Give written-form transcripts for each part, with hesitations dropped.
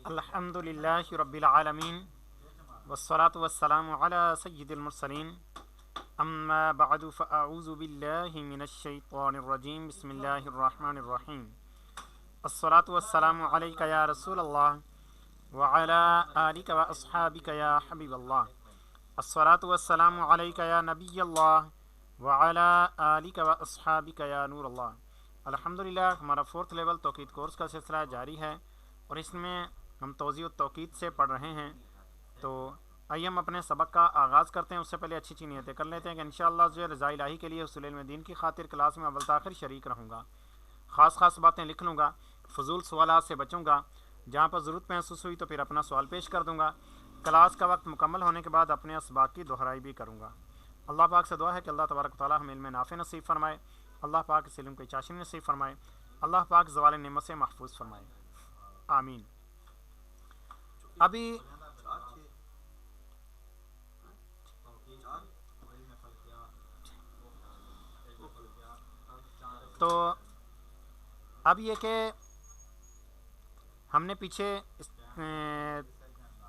अल्हम्दुलिल्लाहि रब्बिल आलमीन वस्सलातु वस्सलामु अला सय्यिदिल मुरसलीन अम्मा बअदु फ़अऊज़ु बिल्लाहि मिनश शैतानिर रजीम बिस्मिल्लाहिर रहमानिर रहीम अस्सलातु वस्सलामु अलैका या रसूलल्लाह व अला आलिका व अस्हाबिका या हबीबल्लाह अस्सलातु वस्सलामु अलैका या नबियल्लाह व अला आलिका व अस्हाबिका या नूरल्लाह। अल्हम्दुलिल्लाह, हमारा 4th लेवल तौक़ीद कोर्स का सिलसिला जारी है और इसमें हम तौज़ीह तौक़ीद से पढ़ रहे हैं। तो आइए हम अपने सबक का आगाज़ करते हैं। उससे पहले अच्छी अच्छी नियतें कर लेते हैं कि इंशाअल्लाह जो रज़ा इलाही के लिए हुसूल इल्म दीन की खातिर क्लास में अव्वल ताख़िर शरीक रहूँगा। ख़ास बातें लिख लूँगा, फ़ुज़ूल सवालात से बचूँगा। जहाँ पर ज़रूरत महसूस हुई तो फिर अपना सवाल पेश कर दूँगा। क्लास का वक्त मुकम्मल होने के बाद अपने असबाक की दोहराई भी करूँगा। अल्लाह पाक से दुआ है कि अल्लाह तबारक व तआला हमें इल्म नाफ़े नसीब फरमाए। अल्लाह पाक इस इल्म को चाशनी नसीब फरमाए। अल्लाह पाक ज़वाल नेमत से महफूज फरमाए, आमीन। अभी तो अब ये कि हमने पीछे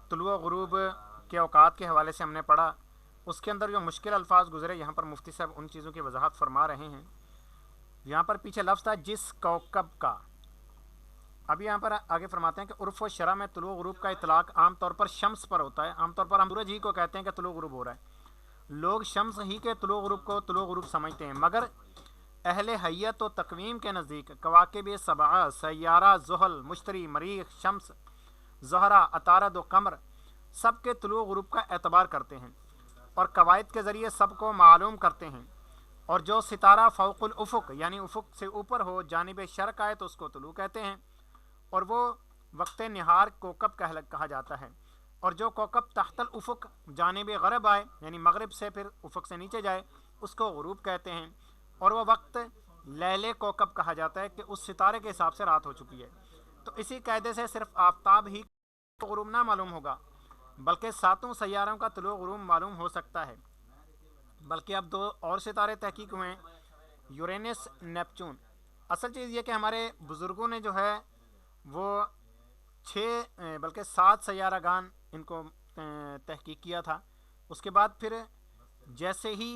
तुलुआ गुरूब के औकात के हवाले से हमने पढ़ा, उसके अंदर जो मुश्किल अल्फाज गुजरे, यहाँ पर मुफ्ती साहब उन चीज़ों की वजाहत फरमा रहे हैं। यहाँ पर पीछे लफ्ज़ था जिस कौकब का। अभी यहाँ पर आगे फरमाते हैं कि उर्फ़ व शरअ में तुलुआ गुरूब का इतलाक़ आम तौर पर शम्स पर होता है। आम तौर पर हम सूरज ही को कहते हैं कि तुलुआ गुरूब हो रहा है। लोग शम्स ही के तुलुआ गुरूब को तुलुआ गुरूब समझते हैं, मगर अहले हय्यत व तक़वीम के नज़दीक कवाकिब सबआ, सय्यारा, ज़ुहल, मुश्तरी, मरीख़, शम्स, ज़हरा, अतारद व कमर सब के तुलुआ गुरूब का एतबार करते हैं और कवायद के ज़रिए सबको मालूम करते हैं। और जो सितारा फ़ौक़ुल उफ़ुक़ यानी उफ़ुक़ से ऊपर हो, जानिब शर्क़ आए तो उसको तुलू कहते हैं और वो वक्त निहार कोकब कहा जाता है। और जो कोकब तहतल उफ़ुक़ जानिब गरब आए यानी मगरिब से फिर उफ़ुक़ से नीचे जाए उसको गुरूब कहते हैं। और वह वक्त लैले कोकब कहा जाता है कि उस सितारे के हिसाब से रात हो चुकी है। तो इसी कायदे से सिर्फ आफ्ताब ही को गुरूब ना मालूम होगा, बल्कि सातों सैयारों का तुलू गुरूब मालूम हो सकता है। बल्कि अब 2 और सितारे तहकीक हुए, यूरेनस, नेपच्यून। असल चीज़ ये कि हमारे बुज़ुर्गों ने जो है वो 6 बल्कि 7 सैयारागान इनको तहकीक किया था। उसके बाद फिर जैसे ही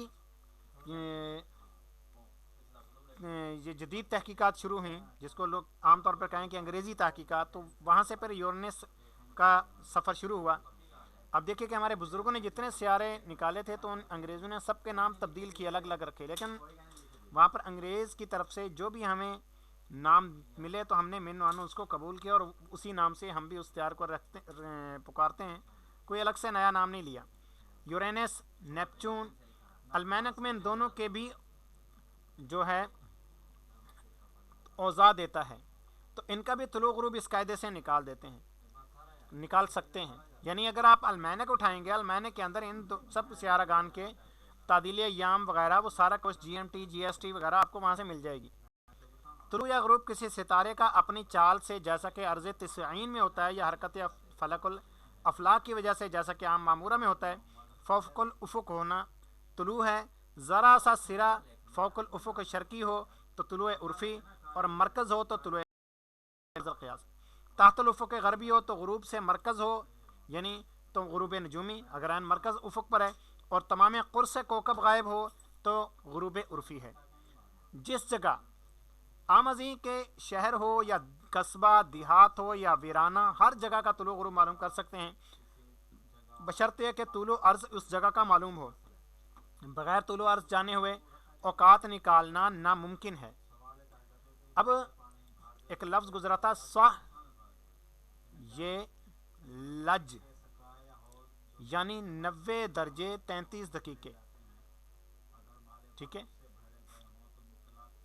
ये जदीद तहकीकात शुरू हुई, जिसको लोग आम तौर पर कहें कि अंग्रेज़ी तहकीकात, तो वहाँ से फिर यूरेनस का सफ़र शुरू हुआ। अब देखिए कि हमारे बुज़ुर्गों ने जितने सियारे निकाले थे तो उन अंग्रेज़ों ने सब के नाम तब्दील किए, अलग अलग रखे, लेकिन वहाँ पर अंग्रेज़ की तरफ से जो भी हमें नाम मिले तो हमने मिन मानो उसको कबूल किया और उसी नाम से हम भी उस सियार को पुकारते हैं। कोई अलग से नया नाम नहीं लिया। यूरेनस, नेपच्यून, अलमैनक में इन दोनों के भी जो है औज़ा देता है, तो इनका भी तुलू गुरूब इस कायदे से निकाल सकते हैं। यानी अगर आप अलमैनक उठाएंगे, अलमैनक के अंदर इन सब सियारागान के तादील याम वगैरह वो सारा कुछ GMT GST वगैरह आपको वहाँ से मिल जाएगी। तुलू या गुरूब किसी सितारे का अपनी चाल से, जैसा कि अर्ज़ तिस्ईन में होता है, या हरकत फलकुल अफलाक की वजह से जैसा कि आम मामूरा में होता है, फ़ौक़ुल उफ़ुक़ होना तुलू है। ज़रा सा सिरा फ़ौक़ुल उफ़ुक़ शर्की हो तो तुलू उर्फ़ी और मरकज़ हो तो तुलू क़ियास। तहतुल उफ़ुक़ गरबी हो तो गुरूब से मरकज़ हो यानी तो गुरूब नजूमी, अगर आन मरकज़ उफ़ुक़ पर है और तमाम क़ुर्स से कोकब गायब हो तो गुरूब उर्फ़ी है। जिस जगह आमज़ी के शहर हो या कस्बा, देहात हो या वीराना, हर जगह का तुलू गुरूब मालूम कर सकते हैं, बशर्ते कि तुलू अर्ज़ उस जगह का मालूम हो। बग़ैर तुलू अर्ज़ जाने हुए औकात निकालना नामुमकिन है। अब एक लफ्ज़ गुजरा था स्वाह, ये लज यानी 90 दर्जे 33 दकीके, ठीक है।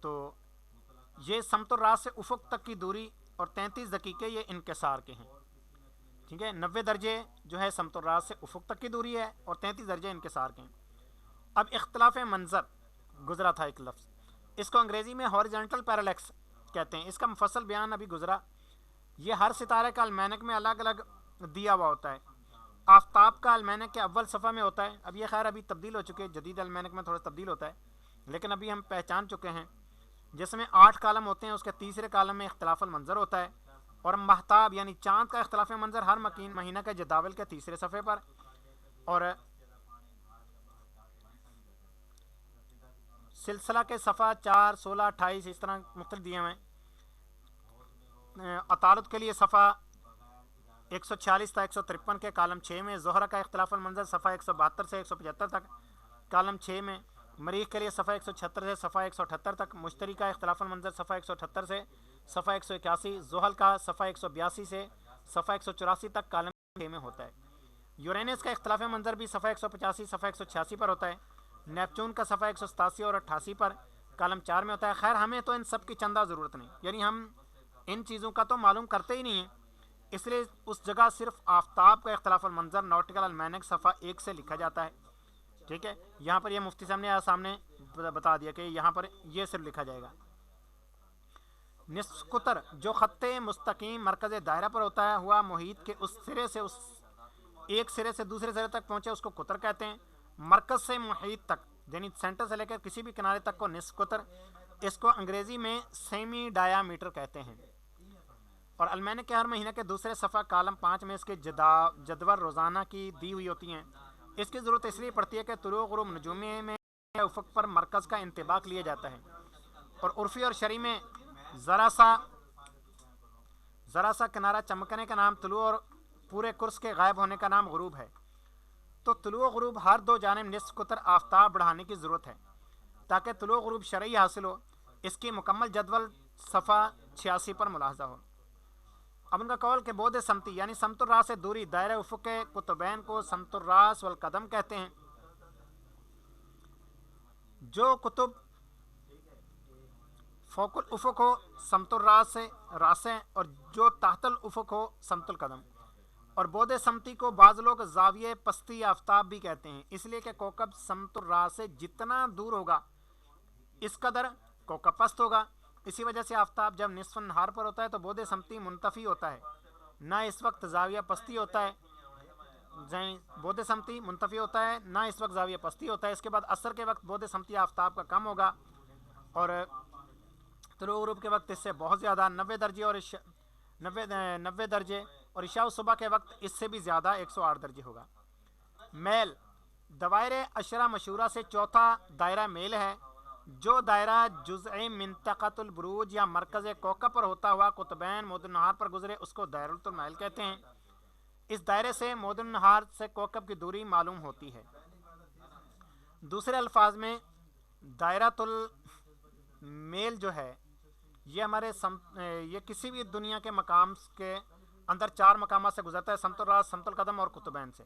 तो ये समतुल रात से उफ़ुक़ तक की दूरी और 33 दकीके ये इनकिसार के हैं, ठीक है। 90 दर्जे जो है समतुल रात से उफ़ुक़ तक की दूरी है और 33 दर्जे इनकिसार के हैं। अब इख्तिलाफ़ मंज़र गुजरा था एक लफ्ज़, इसको अंग्रेज़ी में हॉरिजॉन्टल पैरालैक्स कहते हैं। इसका मुफस्सल बयान अभी गुजरा। ये हर सितारे का अलमैनक में अलग अलग दिया हुआ होता है। आफ्ताब का अलमैनक के अव्वल सफ़ा में होता है। अब ये खैर अभी तब्दील हो चुके हैं, जदीद अलमैनक में थोड़ा तब्दील होता है, लेकिन अभी हम पहचान चुके हैं जिसमें 8 कालम होते हैं। उसके तीसरे कालम में इख्तिलाफुल मंजर होता है اور مہتاب یعنی چاند کا اختلاف منظر ہر مہینہ کے جداول کے تیسرے صفحے پر، اور سلسلہ کے صفحہ 4، 16، 28 اس طرح مختلف دیے ہوئے ہیں۔ عطارد کے لیے صفحہ 146 تا 153 کے کالم 6 میں، زہرہ کا اختلاف المنظر صفحہ 172 سے 175 تک کالم 6 میں، مریخ کے لیے صفحہ 176 سے صفحہ 178 تک، مشتری کا اختلاف المنظر صفحہ 178 سے صفحہ 181، زحل کا صفحہ 182 سے صفحہ 184 تک کالم 6 میں ہوتا ہے۔ یورینس کا اختلاف منظر بھی صفحہ 185 صفحہ 186 پر ہوتا ہے۔ نیپچون کا صفحہ 187 اور 88 پر کالم 4 میں ہوتا ہے۔ خیر ہمیں تو ان سب کی چندہ ضرورت نہیں، یعنی ہم ان چیزوں کا تو معلوم کرتے ہی نہیں ہیں، اس لیے اس جگہ صرف آفتاب کا اختلاف المنظر ناٹیکل المینک صفحہ 1 سے لکھا جاتا ہے۔ ٹھیک ہے، یہاں پر یہ مفتی صاحب نے سامنے بتا دیا کہ یہاں پر یہ صرف لکھا جائے گا۔ نصف قطر جو خط مستقیم مرکز دائرہ پر ہوتا ہے ہوا محیط کے اس سرے سے ایک سرے سے دوسرے سرے تک پہنچے اس کو قطر کہتے ہیں۔ مرکز سے محیط تک یعنی سینٹر سے لے کر کسی بھی کنارے تک کو نصف قطر، اس کو انگریزی میں سیمی ڈایا میٹر کہتے ہیں۔ اور المینک کے ہر مہینہ کے دوسرے صفحہ کالم 5 میں اس کے جدول روزانہ کی دی ہوئی ہوتی ہیں۔ اس کی ضرورت اس لیے پڑتی ہے کہ طلوع غروب نجومی میں افق پر مرکز کا انطباق لیا جاتا ہے، اور عرفی اور شرعی میں ذرا سا کنارہ چمکنے کا نام طلوع اور پورے کرس کے غائب ہونے کا نام غروب ہے۔ تو طلوع غروب ہر دو جانب نصف قطر آفتاب بڑھانے کی ضرورت ہے تاکہ طلوع غروب شرعی حاصل ہو۔ اس کی مکمل جدول صفحہ 86 پر ملاحظہ ہو۔ اب ان کا قول کہ بعد سمتی یعنی سمت الراس سے دوری دائرہ افق کے قطبین کو سمت الراس والقدم کہتے ہیں۔ جو قطب فوق الافق ہو سمت الراس سے راسیں، اور جو تحت الافق ہو سمت القدم۔ اور بعد سمتی کو بعض لوگ زاویہ پستی آفتاب بھی کہتے ہیں، اس لیے کہ کوکب سمت الراس سے جتنا دور ہوگا اس قدر کوکب پست ہوگا۔ اسی وجہ سے آفتاب جب نصف نہار پر ہوتا ہے تو بعد سمتی منتفی ہوتا ہے، نہ اس وقت زاویہ پستی ہوتا ہے، بعد سمتی منتفی ہوتا ہے نہ اس وقت زاویہ پستی ہوتا ہے۔ اس کے بعد عصر کے وقت بعد سمتی آفتاب کا کم ہوگا، اور طلوع غروب کے وقت اس سے بہت زیادہ 90 درجے، اور عشاء و صبح کے وقت اس سے بھی زیادہ 108 درجے ہوگا۔ میل دوائر عشرہ مشہورہ سے چوتھا دائرہ میل ہے، جو دائرہ جزء منطقۃ البروج یا مرکز کوکب پر ہوتا ہوا قطبین مود النہار پر گزرے اس کو دائرۃ المیل کہتے ہیں۔ اس دائرے سے مود النہار سے کوکب کی دوری معلوم ہوتی ہے۔ دوسرے الفاظ میں دائرۃ المیل جو ہے یہ یہ کسی بھی دنیا کے مقام کے اندر 4 مقامات سے گزرتا ہے، سمت الراس، سمت القدم اور قطبین سے۔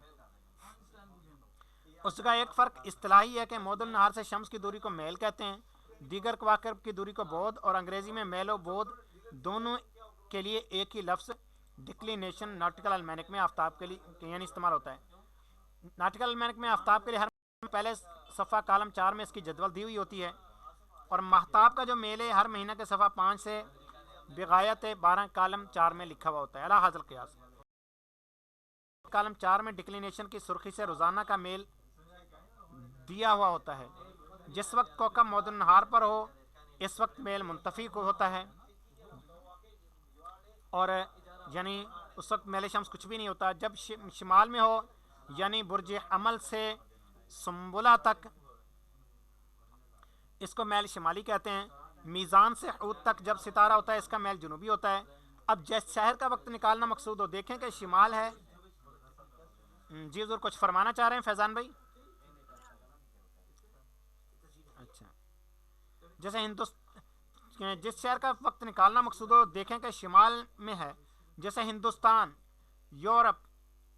اس کا ایک فرق اصطلاحی ہے کہ مود النہار سے شمس کی دوری کو میل کہتے ہیں، دیگر کواکب کی دوری کو بود، اور انگریزی میں میل و بود دونوں کے لیے ایک ہی لفظ ڈکلینیشن ناٹیکل المینک میں آفتاب کے لیے یعنی استعمال ہوتا ہے۔ ناٹیکل المینک میں آفتاب کے لیے ہر پہلے صفحہ کالم 4 میں اس کی جدول دی ہوئی ہوتی ہے، اور مہتاب کا جو میل ہے ہر مہینہ کے صفحہ 5 سے بغایت 12 کالم 4 میں لکھا ہوا ہوتا ہے۔ علی حاصل قیاس کالم 4 میں ڈکلینیشن کی سرخی سے روزانہ کا میل دیا ہوا ہوتا ہے۔ جس وقت کوکب مود النہار پر ہو اس وقت میل منتفی کو ہوتا ہے، اور یعنی اس وقت میل شمس کچھ بھی نہیں ہوتا۔ جب شمال میں ہو یعنی برج عمل سے سنبلہ تک اس کو میل شمالی کہتے ہیں۔ میزان سے حوت تک جب ستارہ ہوتا ہے اس کا میل جنوبی ہوتا ہے۔ اب جس شہر کا وقت نکالنا مقصود ہو، دیکھیں کہ شمال ہے۔ جی حضور کچھ فرمانا چاہ رہے ہیں فیضان بھائی؟ اچھا، جیسے جس شہر کا وقت نکالنا مقصود ہو دیکھیں کہ شمال میں ہے، جیسے ہندوستان، یورپ،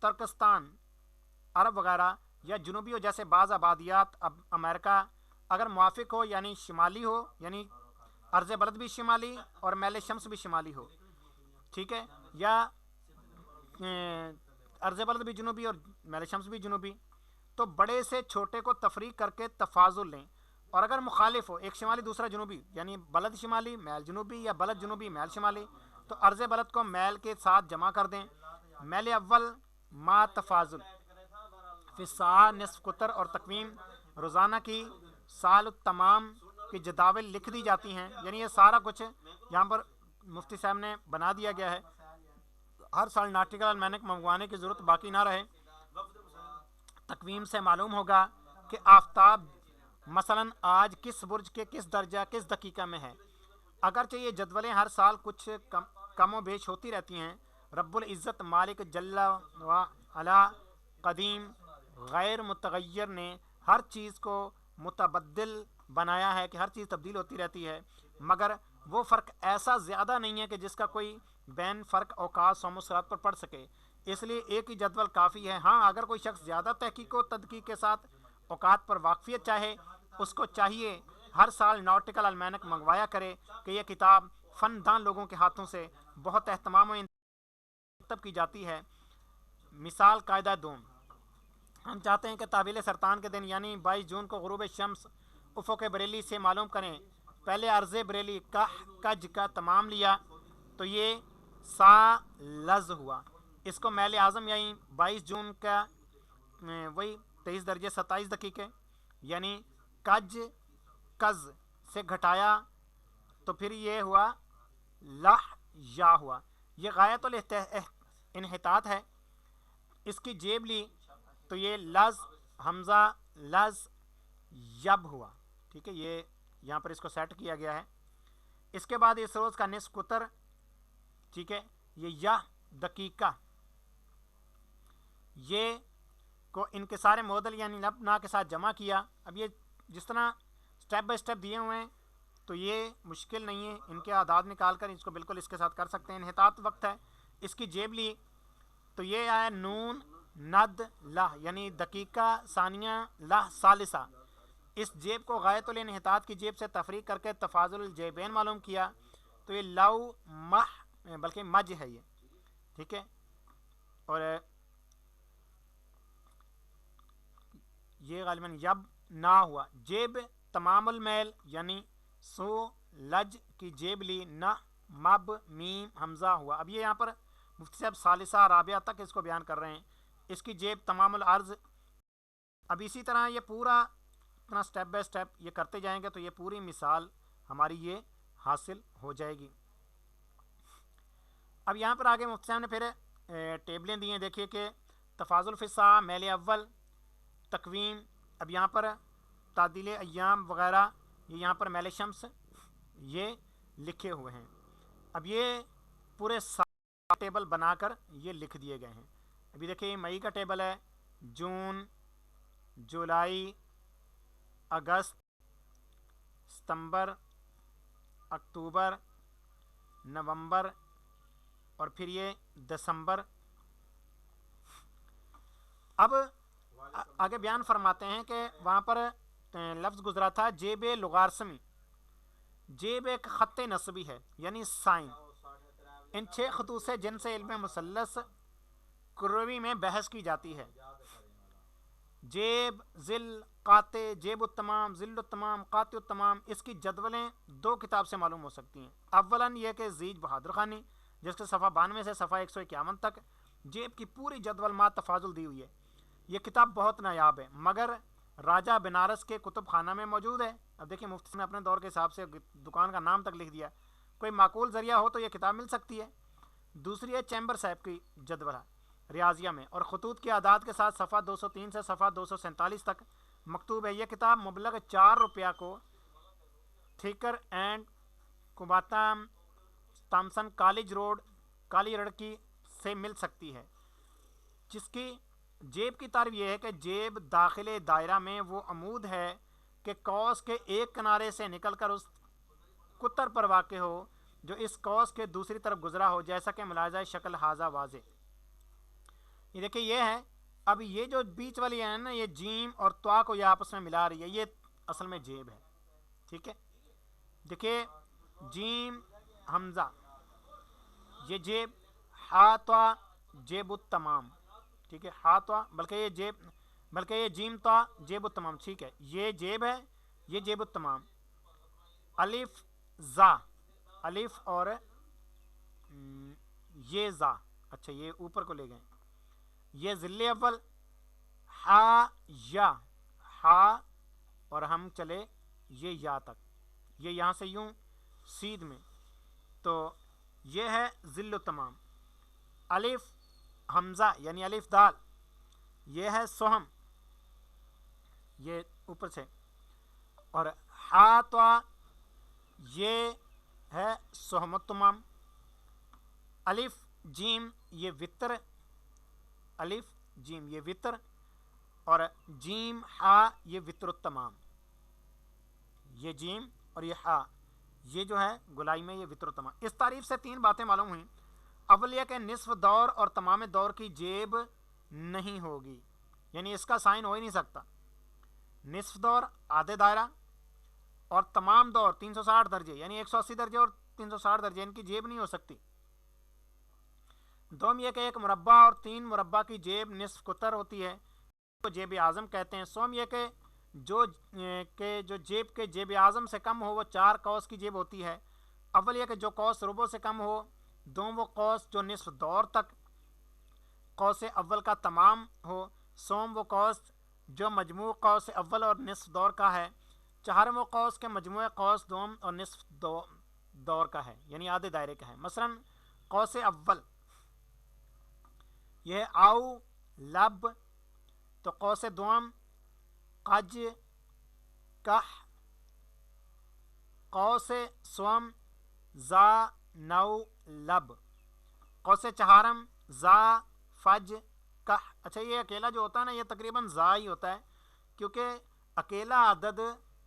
ترکستان، عرب وغیرہ، یا جنوبی ہو جیسے بعض آبادیات امریکہ۔ اگر موافق ہو یعنی شمالی ہو یعنی عرض بلد بھی شمالی اور میل شمس بھی شمالی ہو، ٹھیک ہے، یا عرض بلد بھی جنوبی اور میل شمس بھی جنوبی، تو بڑے سے چھوٹے کو تفریق کر کے تفاضل لیں۔ اور اگر مخالف ہو، ایک شمالی دوسرا جنوبی، یعنی بلد شمالی میل جنوبی یا بلد جنوبی میل شمالی، تو عرض بلد کو میل کے ساتھ جمع کر دیں۔ میل اول ما تفاضل فی ساعہ نصف قطر اور تقویم روزانہ کی سال التمام کی جداول لکھ دی جاتی ہیں، یعنی یہ سارا کچھ یہاں پر مفتی صاحب نے بنا دیا گیا ہے۔ हर साल नाटिकल अलमैनिक मंगवाने की ज़रूरत बाकी ना रहे। तकवीम से मालूम होगा कि आफताब मसलन आज किस बुर्ज के किस दर्जा किस दकीका में है। अगरचे ये जदवलें हर साल कुछ कम व बेश होती रहती हैं, रब्बुल इज़्ज़त मालिक जल्ला व अला कदीम गैर मुतगय्यर ने हर चीज़ को मुतबद्दिल बनाया है कि हर चीज़ तब्दील होती रहती है, मगर वो फ़र्क ऐसा ज़्यादा नहीं है कि जिसका कोई बैन फ़र्क औकात सोमसरात पर पड़ सके, इसलिए एक ही जदवल काफ़ी है। हाँ, अगर कोई शख्स ज़्यादा तहकीक व तदकीक के साथ औकात पर वाकफियत चाहे, उसको चाहिए हर साल नाटिकल अलमैनिक मंगवाया करे कि यह किताब फ़नदान लोगों के हाथों से बहुत एहतमाम व इंतब की जाती है। मिसाल कायदा दूम, हम चाहते हैं कि तावील सरतान के दिन यानी 22 जून को गुरूब शम्स उफ़ुक़ बरेली से मालूम करें। पहले अर्ज़ बरेली का कज का तमाम लिया तो ये सा लज हुआ। इसको मैल आज़म यानी 22 जून का वही 23 दर्जे 27 दकीके यानी कज कज से घटाया तो फिर ये हुआ लह या हुआ। ये गायतुल इन्हितात है। इसकी जेब ली तो ये लज हमज़ा लज यब हुआ। ठीक है, ये यहाँ पर इसको सेट किया गया है। इसके बाद इस रोज़ का निस्फ कुतर, ठीक है, ये यह दकीका, ये को इनके सारे मोदल यानी लब ना के साथ जमा किया। अब ये जिस तरह स्टेप बाय स्टेप दिए हुए हैं तो ये मुश्किल नहीं है, इनके आदाद निकाल कर इसको बिल्कुल इसके साथ कर सकते हैं। इन्हितात वक्त है। इसकी जेब ली तो ये आया नून नद लाह यानी दकीका सानिया लाह सालिसा। इस जेब को गायतुल इन्हितात की जेब से तफरीक करके तफाजुल जेबैन मालूम किया तो ये लव मह बल्कि मज है ये, ठीक है। और ये गालिबन यब ना हुआ। जेब तमामुल मैल यानी सो लज की जेब ली न मब मीम हमज़ा हुआ। अब ये यहाँ पर मुफ्ती साहब सालिसा राबिया तक इसको बयान कर रहे हैं। इसकी जेब तमामुल अर्ज़। अब इसी तरह ये पूरा इतना स्टेप बाय स्टेप ये करते जाएंगे तो ये पूरी मिसाल हमारी ये हासिल हो जाएगी। अब यहाँ पर आगे मुफ्ती साहब ने फिर टेबलें दी हैं। देखिए कि तफाजुल फ़िसा मैल अव्वल तकवीम, अब यहाँ पर तादील अय्याम वगैरह ये यहाँ पर मैल शम्स ये लिखे हुए हैं। अब ये पूरे टेबल बनाकर ये लिख दिए गए हैं। अभी देखिए मई का टेबल है, जून जुलाई अगस्त सितंबर अक्टूबर नवंबर और फिर ये दिसंबर। अब आगे बयान फरमाते हैं कि वहाँ पर लफ्ज़ गुजरा था जेब लुगारसमी। जेब एक ख़त नस्बी है यानी साइन। इन 6 खतूत से जिनसे इल्म मुसल्लस कुर्रवी में बहस की जाती है। जेब ज़िल काते जेबुत्तमाम ज़िल्लुत्तमाम कातुत्तमाम, इसकी जदवलें 2 किताब से मालूम हो सकती हैं। अव्वलन यह कि ज़ीज बहादुर खानी जिसके सफ़ा 92 से सफ़ा 151 तक जेब की पूरी जदवल मा तफाजुल दी हुई है। ये किताब बहुत नायाब है मगर राजा बनारस के कुतुब खाना में मौजूद है। अब देखिए मुफ्ती ने अपने दौर के हिसाब से दुकान का नाम तक लिख दिया। कोई माकूल ज़रिया हो तो ये किताब मिल सकती है। दूसरी है चैम्बर साहब की जदवला रियाजिया में और खतूत की आदाद के साथ सफ़ा 203 से सफ़ा 247 तक मकतूब है। यह किताब मुबलग 4 रुपया को थिकर एंड कुबाता थॉमसन कॉलेज रोड काली रड़की से मिल सकती है। जिसकी जेब की तारीफ यह है कि जेब दाखिले दायरा में वो अमूद है कि कौस के एक किनारे से निकलकर उस कुतर पर वाक़ हो जो इस कौस के दूसरी तरफ गुजरा हो, जैसा कि मुलाजा शक्ल हाजा वाजे। ये देखिए ये है। अब ये जो बीच वाली है ना, ये जीम और त्वा को ये आपस में मिला रही है, ये असल में जेब है। ठीक है, देखिए जीम हमजा ये जेब, हा त्वा जेबुत तमाम। ठीक है, हा त्वा बल्कि ये जेब बल्कि ये जीम त्वा जेबुत तमाम। ठीक है, ये जेब है, ये जेबुत तमाम। अलिफ जा, अलिफ और ये जा, अच्छा ये ऊपर को ले गए। ये ज़िल्ले अव्वल हा या, हा और हम चले ये या तक, ये यहाँ से यूं सीध में, तो ये है ज़िल्ल तमाम। अलिफ हमज़ा यानी अलिफ दाल, ये है सोहम, ये ऊपर से, और हा त्वा ये है सोहमत तमाम, अलिफ जीम ये वितर, अलिफ जीम ये वितर, और जीम हा ये वितर तमाम, ये जीम और ये हा ये जो है गुलाई में ये वितर तमाम। इस तारीफ से तीन बातें मालूम हुई। अव्वल यह कि निस्फ दौर और तमाम दौर की जेब नहीं होगी, यानी इसका साइन हो ही नहीं सकता। निस्फ दौर आधे दायरा और तमाम दौर 360 दर्जे यानी 180 दर्जे और 360 दर्जे, इनकी जेब नहीं हो सकती। दोम यह कि एक मुरब्बा और 3 मुरब्बा की जेब निस्फ कुतर होती है, तो जेब आज़म कहते हैं। सोम यह कि जो जेब के जेब आज़म से कम हो वो 4 कौस की जेब होती है। अव्वल यह कि जो कौस रुबो से कम हो, दो वो कौस जो निस्फ दौर तक कौस अव्वल का तमाम हो, सोम वो कौस जो मजमू कौस अव्वल और निस्फ दौर का है, चार वो कौस के मजमू कौस दोम और निस्फ दौर का है, यानी आधे दायरे का है। मसलन कौस अव्वल यह आउ लब, तो कौस दोम कज कह, कौस सोम जा नौ लब, कौस चहारम जा फज कह। अच्छा, ये अकेला जो होता है ना, ये तकरीबन जा ही होता है, क्योंकि अकेला अदद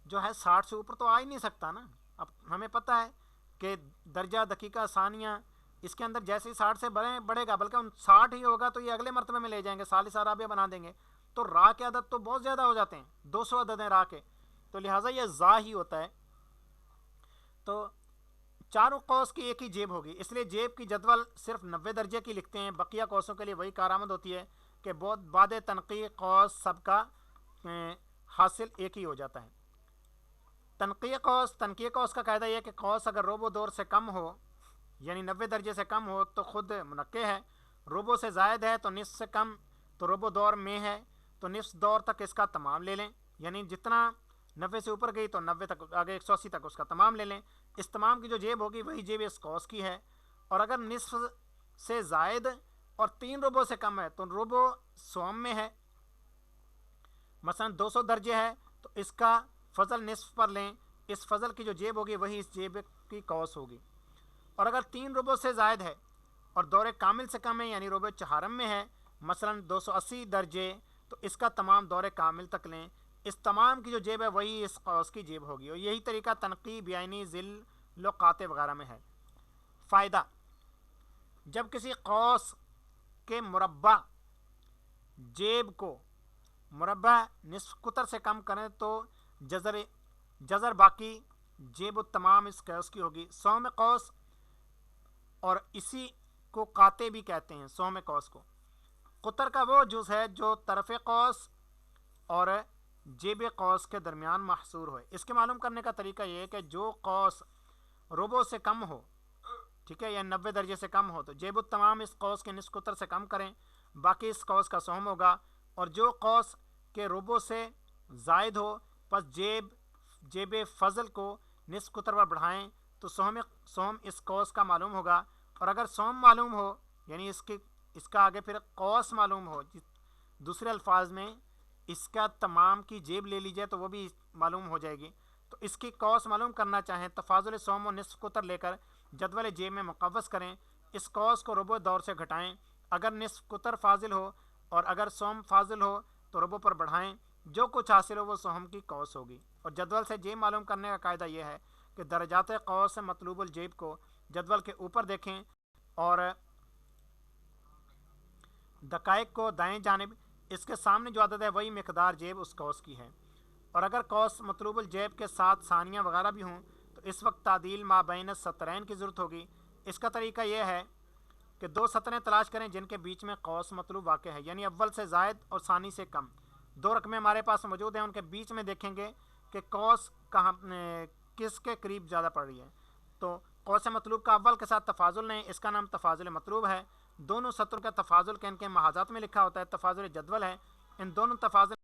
जो है 60 से ऊपर तो आ ही नहीं सकता ना। अब हमें पता है कि दर्जा दकीका सानिया इसके अंदर जैसे ही 60 से बढ़ेगा, बल्कि 60 ही होगा तो ये अगले मरतबे में ले जाएंगे, सालिसा राबिया बना देंगे, तो रा के अदद तो बहुत ज़्यादा हो जाते हैं, 200 अदद हैं रा के, तो लिहाजा ये जा ही होता है। तो चारों कौस की एक ही जेब होगी, इसलिए जेब की जदवल सिर्फ 90 दर्जे की लिखते हैं। बकिया कौसों के लिए वही कारआमद होती है कि बहुत बाद तनक़ी कौस सबका हासिल एक ही हो जाता है। तनक़ी कौस का कायदा यह कि कौस अगर रोबो दौर से कम हो, यानी 90 दर्जे से कम हो, तो ख़ुद मुनक्के है। रोबो से ज़ायद है तो निस्फ से कम, तो रोबो दौर में है तो निस्फ दौर तक इसका तमाम ले लें, यानी जितना 90 से ऊपर गई तो 90 तक, आगे 180 तक उसका तमाम ले लें। इस तमाम की जो जेब होगी वही जेब इस कौस की है। और अगर निस्फ से ज़ायद और 3 रोबो से कम है तो रोबो सोम में है। मसलन 200 दर्जे है तो इसका फजल निस्फ पर लें, इस फजल की जो जेब होगी वही इस जेब की कौस होगी। और अगर 3 रोबो से ज़ायद है और दौरे कामिल से कम है, यानी रोबो चहारम में है, मसलन 280 दर्जे, तो इसका तमाम दौरे कामिल तक लें, इस तमाम की जो जेब है वही इस कौस की जेब होगी। और यही तरीका तनक़ी बियानी ज़िल लुक़ात वगैरह में है। फ़ायदा, जब किसी कौस के मुरब्बा जेब को मुरब्बा निस्फ कुतर से कम करें तो जज़र बाकी जेब तमाम इस कौस की होगी। सौम कौस, और इसी को काते भी कहते हैं, सौम कौस को। कुतर का वो जुज़ है जो तरफ़ कौस और जेब कौस के दरमियान महसूर हो। इसके मालूम करने का तरीका ये है कि जो कौस रोबो से कम हो, ठीक है, या 90 दर्जे से कम हो, तो जेब तमाम इस कौस के निस्फ कुतर से कम करें, बाकी इस कौस का सोम होगा। और जो कौस के रोबो से ज़ायद हो, बस जेब फजल को निस्फ कुतर पर बढ़ाएं तो सोम इस कौस का मालूम होगा। और अगर सोम मालूम हो, यानी इसका आगे फिर कौस मालूम हो, दूसरे अल्फाज में इसका तमाम की जेब ले लीजिए तो वो भी मालूम हो जाएगी। तो इसकी कौस मालूम करना चाहें, तफाजुल सोम और निस्फ कुतर लेकर जदवल जेब में मुकव्वस करें। इस कौस को रुबो दौर से घटाएं, अगर निस्फ कुतर फाजिल हो और अगर सोम फाजिल हो तो रुबो पर बढ़ाएं, जो कुछ हासिल हो वो सोम की कौस होगी। और जदवल से जेब मालूम करने का कायदा यह है कि दर्जात कौस से मतलूबुल जेब को जदवल के ऊपर देखें और दकाइक को दाएं जानिब, इसके सामने जो अदद है वही मिकदार जेब उस कौस की है। और अगर कौस मतलूबुल जेब के साथ सानिया वगैरह भी हों तो इस वक्त तादील माबैन सतरैन की ज़रूरत होगी। इसका तरीका यह है कि 2 सतरें तलाश करें जिनके बीच में कौस मतलूब वाक़ है, यानी अव्वल से ज़ायद और सानी से कम। 2 रकमें हमारे पास मौजूद हैं, उनके बीच में देखेंगे कि कौस कहाँ किसके करीब ज़्यादा पड़ रही है। तो कौस मतलूब का अव्वल के साथ तफाजुल लें, इसका नाम तफाजुल मतलूब है। दोनों सतरों का तफाजुल के इनके महाजात में लिखा होता है, तफाजुल जदवल है। इन दोनों तफाजुल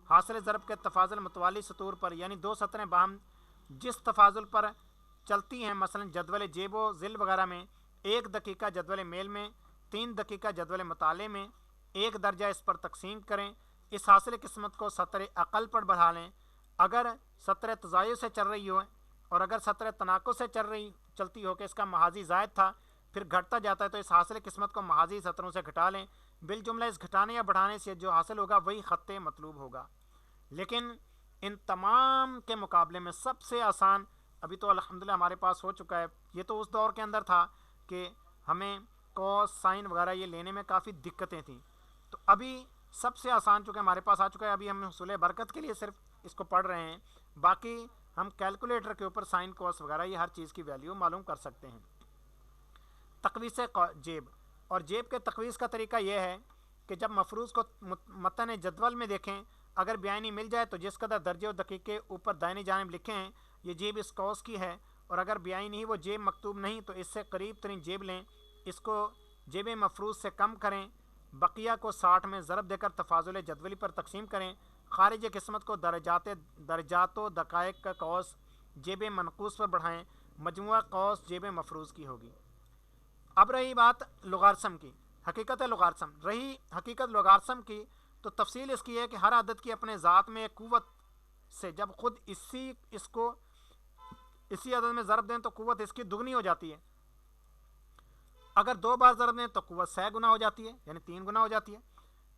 हासिल ज़रब के तफाजुल मुतवाली सतूर पर, यानी 2 सतरें बाहम जिस तफाजुल पर चलती हैं, मसलन जदवल जेबो ज़िल वगैरह में, 1 दकीका जदवल मेल में, 3 दकीका जदवल मुताले में, 1 दर्जा इस पर तकसीम करें। इस हासिल किस्मत को सतर अक़ल पर बढ़ा लें। अगर सतर तज़ायु से चल रही हो और अगर सतर तनाक़ुद से चलती हो कि इसका महाजी ज़ायद था फिर घटता जाता है, तो इस हासिल किस्मत को महाजी सतरों से घटा लें। बिलजुमला इस घटाने या बढ़ाने से जो हासिल होगा वही ख़त मतलूब होगा। लेकिन इन तमाम के मुकाबले में सबसे आसान अभी तो अल्हम्दुलिल्लाह हमारे पास हो चुका है। ये तो उस दौर के अंदर था कि हमें कॉस साइन वगैरह ये लेने में काफ़ी दिक्कतें थी, तो अभी सबसे आसान चूँकि हमारे पास आ चुका है, अभी हम हुसूल बरकत के लिए सिर्फ इसको पढ़ रहे हैं। बाकी हम कैलकुलेटर के ऊपर साइन कॉस वगैरह ये हर चीज़ की वैल्यू मालूम कर सकते हैं। तकवीस जेब, और जेब के तकवीस का तरीका यह है कि जब मफरूज़ को मतन जदवल में देखें, अगर बयानी मिल जाए तो जिस कदर दर्जे और दकीके ऊपर दाहिनी जानिब लिखे हैं ये जेब इस कौस की है, और अगर बयानी नहीं वो जेब मकतूब नहीं तो इससे करीब तरीन जेब लें। इसको जेब मफरूज़ से कम करें। बकिया को 60 में ज़रब देकर तफाजुल जदवली पर तकसीम करें। खारिज किस्मत को दर्जातो दकायक का कौस जेब मनकूस पर बढ़ाएँ। मजमुआ कौस जेब मफरूज़ की होगी। अब रही बात लुगारसम की, हकीकत लुगारसम रही हकीकत लुगारसम की, तो तफसील इसकी है कि हर अदद की अपने ज़ात में कुव्वत से जब खुद इसी अदद में ज़रब दें तो कुव्वत इसकी दुगनी हो जाती है। अगर 2 बार ज़रब दें तो कुव्वत 6 गुना हो जाती है, यानी 3 गुना हो जाती है।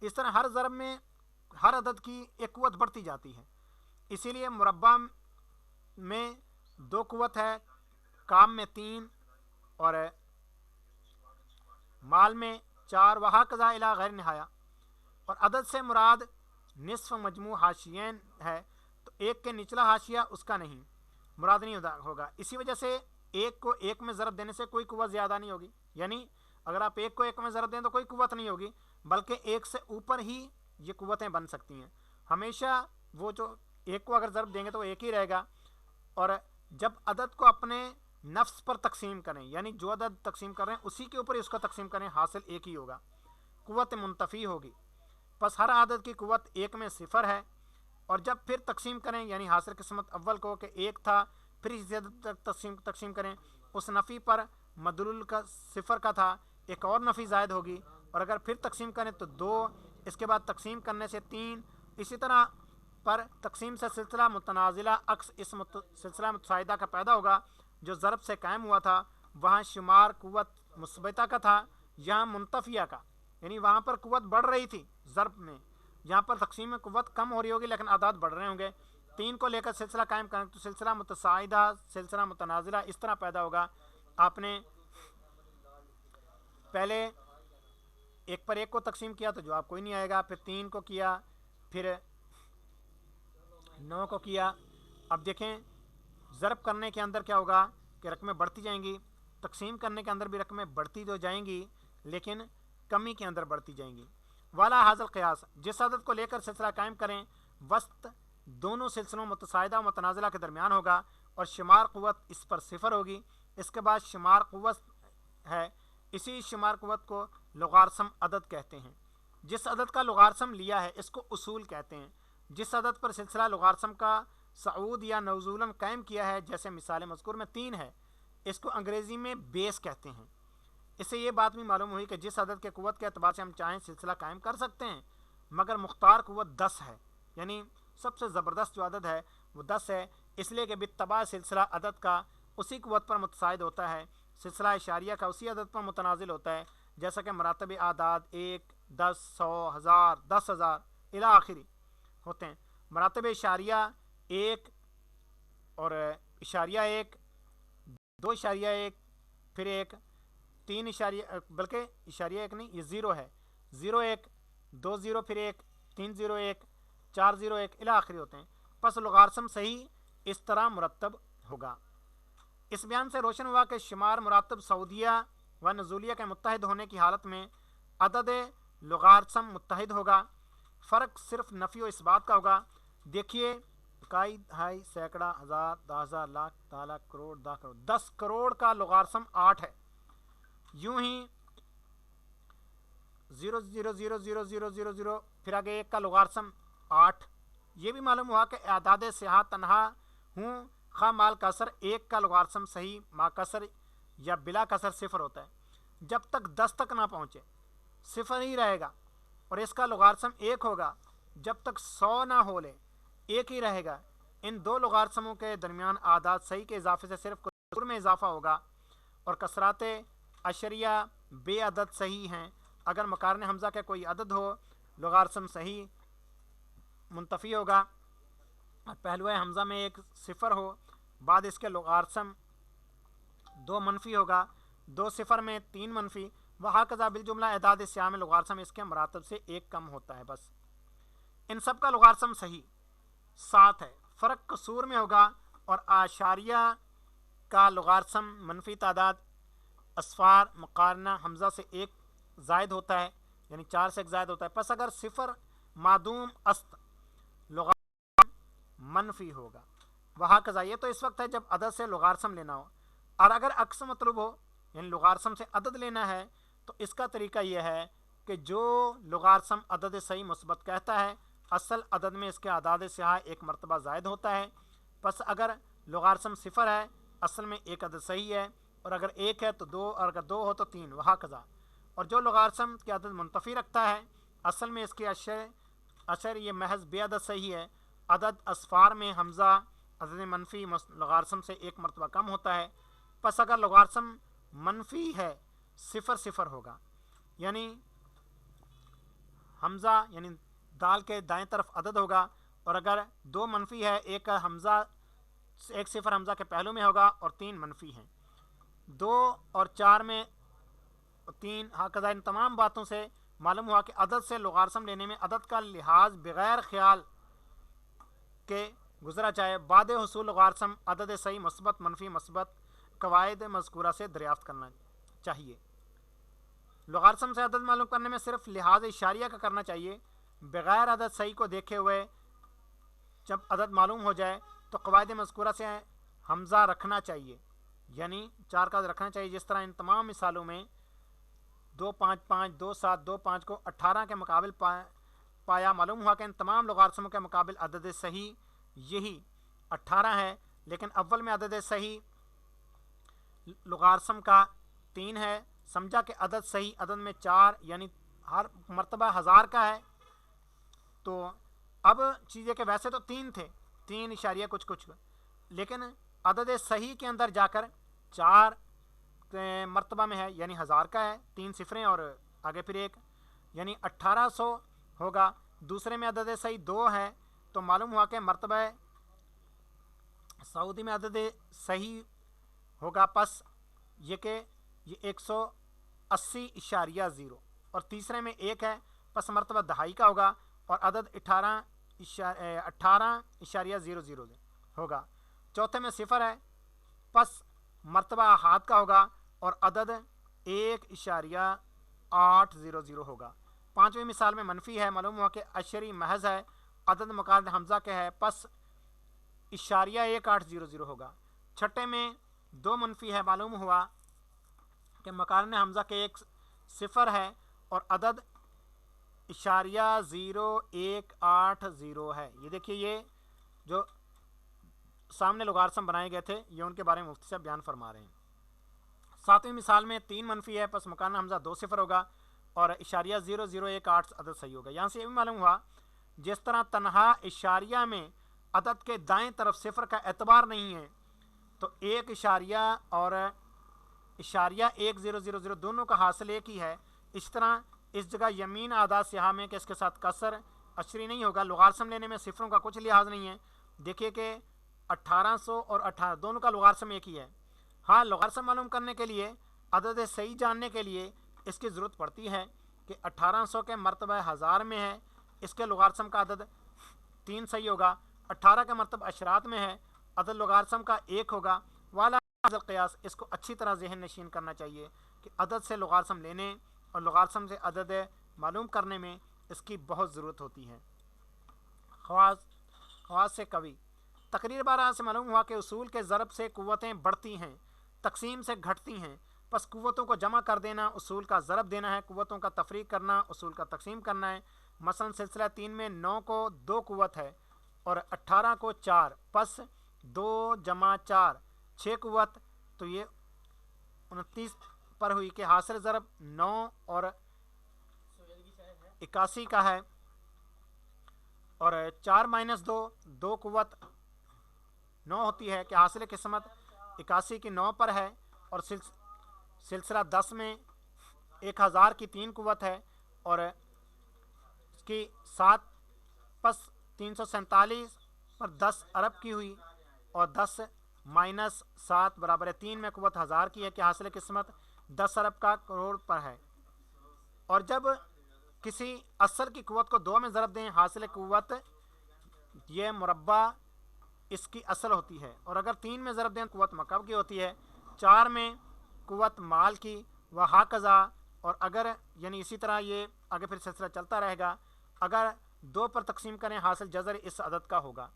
इस तरह हर ज़रब में हर अदद की एक कुव्वत बढ़ती जाती है। इसीलिए मुरब्बा में 2 कुव्वत है, काम में 3 और माल में 4, वहा कज़ा इला गैर निहाया। और अदद से मुराद निस्फ मजमू हाशियन है, तो 1 के निचला हाशिया उसका नहीं मुराद नहीं होगा। इसी वजह से 1 को 1 में ज़रब देने से कोई कुव्वत ज़्यादा नहीं होगी, यानी अगर आप 1 को 1 में ज़रब दें तो कोई कुव्वत नहीं होगी, बल्कि 1 से ऊपर ही ये कुव्वतें बन सकती हैं। हमेशा वो जो 1 को अगर ज़रब देंगे तो 1 ही रहेगा। और जब अदद को अपने नफ्स पर तकसीम करें, यानी जो अदद तकसीम कर रहे हैं उसी के ऊपर ही उसका तकसीम करें, हासिल 1 ही होगा, कुव्वत मुंतफ़ी होगी। बस हर आदत की कुव्वत 1 में 0 है। और जब फिर तकसीम करें, यानी हासिल किस्मत अव्वल को कि 1 था, फिर इसी अदद तक तकसीम करें, उस नफ़ी पर मदलूल का 0 का था, एक और नफ़ी ज़ायद होगी। और अगर फिर तकसीम करें तो 2, इसके बाद तकसीम करने से 3, इसी तरह पर तकसीम से सिलसिला मुतनाज़िला अक्स इस सिलसिला मुतसाइदा का पैदा होगा। जो ज़रब से कायम हुआ था वहाँ शुमार कुव्वत मुस्बता का था, यहाँ मुंतफिया का, यानी वहाँ पर कुव्वत बढ़ रही थी ज़रब में, यहाँ पर तकसीम में कुव्वत कम हो रही होगी लेकिन आदाद बढ़ रहे होंगे। 3 को लेकर सिलसिला कायम करें तो सिलसिला मुतसाइदा सिलसिला मुतनाज़िला इस तरह पैदा होगा। आपने पहले 1 पर 1 को तकसीम किया तो जवाब कोई नहीं आएगा, फिर 3 को किया, फिर 9 को किया। अब देखें ज़रब करने के अंदर क्या होगा कि रकमें बढ़ती जाएंगी, तकसीम करने के अंदर भी रकमें बढ़ती तो जाएंगी लेकिन कमी के अंदर बढ़ती जाएंगी। वाला हाज़िल क़ियास, जिस अदद को लेकर सिलसिला कायम करें वस्त दोनों सिलसिलों मुतसाइदा और मुतनाज़िला के दरमियान होगा और शुमार क़ुव्वत इस पर 0 होगी। इसके बाद शुमार क़ुव्वत है, इसी शुमार क़ुव्वत को लुगारसम अदद कहते हैं। जिस अदद का लुगारसम लिया है इसको उसूल कहते हैं। जिस अदद पर सिलसिला लुगारसम का सऊद या नज़ूलन कायम किया है, जैसे मिसाल मज़कूर में 3 है, इसको अंग्रेज़ी में बेस कहते हैं। इससे ये बात भी मालूम हुई कि जिस अदद के कुव्वत के अतबार से हम चाहें सिलसिला कायम कर सकते हैं, मगर मुख्तार कुव्वत 10 है, यानी सबसे ज़बरदस्त जो अदद है वो 10 है, इसलिए कि बित्तबा सिलसिला अदद का उसी कुव्वत पर मुतसाइद होता है, सिलसिला इशारिया का उसी अदद पर मुतनाज़िल होता है, जैसा कि मरातब आदाद 1, 10, 100, 1000, 10,000 इला आखिरी होते हैं। मरातब इशारिया 1 और इशारिया 1, 2 इशारिया 1, फिर 1, 3 इशारिया, बल्कि इशारिया 1 नहीं, ये 0 है, 0 1, 2 0, फिर 1, 3 0 1, 4 0 1 इला आखिरी होते हैं। पस लुगारसम सही इस तरह मुरतब होगा। इस बयान से रोशन हुआ कि शुमार मुरातब सऊदिया व नज़ूलिया के मुत्तहिद होने की हालत में अदद लुगारसम मुत्तहिद होगा। फ़र्क सिर्फ नफ़ी व इस्बात का होगा। देखिए इकाई, दहाई, सैकड़ा, हज़ार, 10,000, लाख, 10 लाख, करोड़, 10 करोड़, 10 करोड़ का लुगारसम 8 है। यूं ही 0 0 0 0 0 0 0 फिर आगे 1 का लुगारसम 8। ये भी मालूम हुआ कि आदाद सिहा तनहा हूँ खा माल कसर 1 का लुगारसम सही मा कसर या बिला कसर 0 होता है। जब तक 10 तक ना पहुँचे सिफर ही रहेगा, और इसका लोगारिथम 1 होगा जब तक 100 ना हो ले 1 ही रहेगा। इन दो लोगारिथमों के दरमियान आदाद सही के इजाफे से सिर्फ कुसुर में इजाफा होगा, और कसरात अशरिया बेअदद सही हैं। अगर मकारन हमज़ा के कोई अदद हो लोगारिथम सही मुंतफ़ी होगा, और पहलू हमज़ा में एक सिफर हो, बाद इसके लोगारिथम 2 मनफी होगा, 2 सिफर में 3 मनफी, वहाँ कज़ा बिलजुमला एदाद स्याह में लोगारिथम इसके मरातब से 1 कम होता है। बस इन सब का लोगारिथम सही 7 है। फ़र्क कसूर में होगा, और आशारिया का लोगारिथम मनफी तादाद असफार मुकारना हमज़ा से 1 ज़ायद होता है, यानी 4 से 1 ज़ायद होता है। बस अगर सिफर मादूम अस्त लोगारिथम मनफी होगा। वहाँ कज़ा ये तो इस वक्त है जब अदद से लोगारिथम लेना हो, और अगर अक्स मतलूब हो यानी लोगारिथम से अदद लेना है तो इसका तरीका यह है कि जो लोगारिथम अदद सही मुस्बत कहता है असल अदद में इसके आदाद स्याह 1 मरतबा ज़ायद होता है। बस अगर लोगारिथम सिफर है असल में 1 अदद सही है, और अगर 1 है तो 2, और अगर 2 हो तो 3, वहाँ कज़ा। और जो लोगारिथम के अदद मुंतफ़ी रखता है असल में इसके अशर ये महज बेअदद सही है। अदद असफार में हमज़ा अदद मनफी लोगारिथम से 1 मरतबा कम होता है। बस अगर लोगारिथम मनफी है सिफर सिफर होगा, यानी हमज़ा यानी दाल के दाएं तरफ अदद होगा, और अगर 2 मनफी है, एक हमज़ा 1 सिफर हमज़ा के पहलू में होगा और 3 मनफी हैं, 2 और 4 में 3। हाँ कज़ा इन तमाम बातों से मालूम हुआ कि अदद से लोगारिथम लेने में अदद का लिहाज बग़ैर ख्याल के गुजरा चाहे बाद हुसूल लोगारिथम अदद सही मुस्बत मनफी मुस्बत कवायद मज़कूरा से दरियाफ्त करना चाहिए। लोगारिथम से अदद मालूम करने में सिर्फ लिहाज इशारिया का करना चाहिए, बग़ैर अदद सही को देखे हुए जब अदद मालूम हो जाए तो कवायद मज़कूरा से हमज़ा रखना चाहिए, यानी 4 का रखना चाहिए। जिस तरह इन तमाम मिसालों में 2 5 5 2 7 2 5 को 18 के मुकाबिल पाया। मालूम हुआ कि इन तमाम लोगारिथमों के मुकाबिल अदद सही यही 18 है, लेकिन अव्वल में अदद सही लोगारिथम का 3 है। समझा कि अदद सही अदद में 4 यानी हर मरतबा 1000 का है। तो अब चीज़ें के वैसे तो 3 थे, 3 इशारिया कुछ कुछ, लेकिन अदद सही के अंदर जाकर 4 मरतबा में है, यानी 1000 का है, 3 सिफरें और आगे फिर 1, यानी 1800 होगा। दूसरे में अदद सही 2 है, तो मालूम हुआ कि मरतबा सऊदी में अदद सही होगा पस ये कि ये 180.0, और तीसरे में 1 है पस मरतबा दहाई का होगा, और अदद 18.00 होगा। चौथे में सिफर है पस मरतबा हाथ का होगा, और अदद 1.800 होगा। 5वीं मिसाल में मनफी है, मालूम हुआ कि अशरी महज है, अदद मुकारन हमज़ा के है पस 1.800 होगा। छठे में 2 मनफी है, मालूम हुआ कि मकारन हमज़ा के 1 सिफर है और अदद 0.180 है। ये देखिए ये जो सामने लोगारिथम बनाए गए थे ये उनके बारे में मुफ्ती साहब बयान फरमा रहे हैं। 7वीं मिसाल में 3 मनफी है पस मकारन हमज़ा 2 सिफर होगा और 0.0018 अदद सही होगा। यहाँ से ये भी मालूम हुआ जिस तरह तनहा इशारिया में अदद के दाएं तरफ सिफर का एतबार नहीं है तो 1 इशारिया और इशारिया 1000 दोनों का हासिल एक ही है, इस तरह इस जगह यमीन आदाद स्याह में कि इसके साथ कसर अशरी नहीं होगा। लोगारिथम लेने में सिफरों का कुछ लिहाज नहीं है। देखिए कि 1800 और 18 दोनों का लोगारिथम एक ही है। हाँ, लोगारिथम मालूम करने के लिए अदद सही जानने के लिए इसकी ज़रूरत पड़ती है कि 1800 के मरतबा 1000 में है, इसके लोगारिथम का अदद 3 सही होगा। 18 का मरतबा अशरात में है, अदद लोगारिथम का 1 होगा। वाला क़यास इसको अच्छी तरह ज़हन नशीन करना चाहिए कि अदद से लोगारिथम लेने और लोगारिथम से अदद मालूम करने में इसकी बहुत ज़रूरत होती है। ख़वास से कवी तकरीर 12 से मालूम हुआ कि उसूल के ज़रब से क़ुव्वतें बढ़ती हैं, तकसीम से घटती हैं। बस क़ुव्वतों को जमा कर देना उसूल का ज़रब देना है, क़ुव्वतों का तफरीक करना उसूल का तकसीम करना है। मसलन सिलसिला 3 में 9 को 2 क़ुव्वत है और 18 को 4, बस 2 + 4 6 क़ुव्वत, तो ये 29 پر ہوئی کہ حاصل ضرب 9 اور 81 کا ہے اور 4 مائنس 2 2 قوت 9 ہوتی ہے کہ حاصل قسمت 81 کی 9 پر ہے اور سلسلہ 10 میں 1000 کی 3 قوت ہے اور اس کی 7 پس 347 پر 10 ارب کی ہوئی اور 10 مائنس 7 برابر 3 میں قوت 1000 کی ہے کہ حاصل قسمت 10 ارب کا کروڑ پر ہے. اور جب کسی اصل کی قوت کو 2 میں ضرب دیں حاصل قوت یہ مربع اس کی اصل ہوتی ہے اور اگر 3 میں ضرب دیں قوت مکعب کی ہوتی ہے, 4 میں قوت مال کی و ہاکذا. اور اگر یعنی اسی طرح یہ آگے پھر سلسلہ چلتا رہے گا. اگر 2 پر تقسیم کریں حاصل جذر اس عدد کا ہوگا.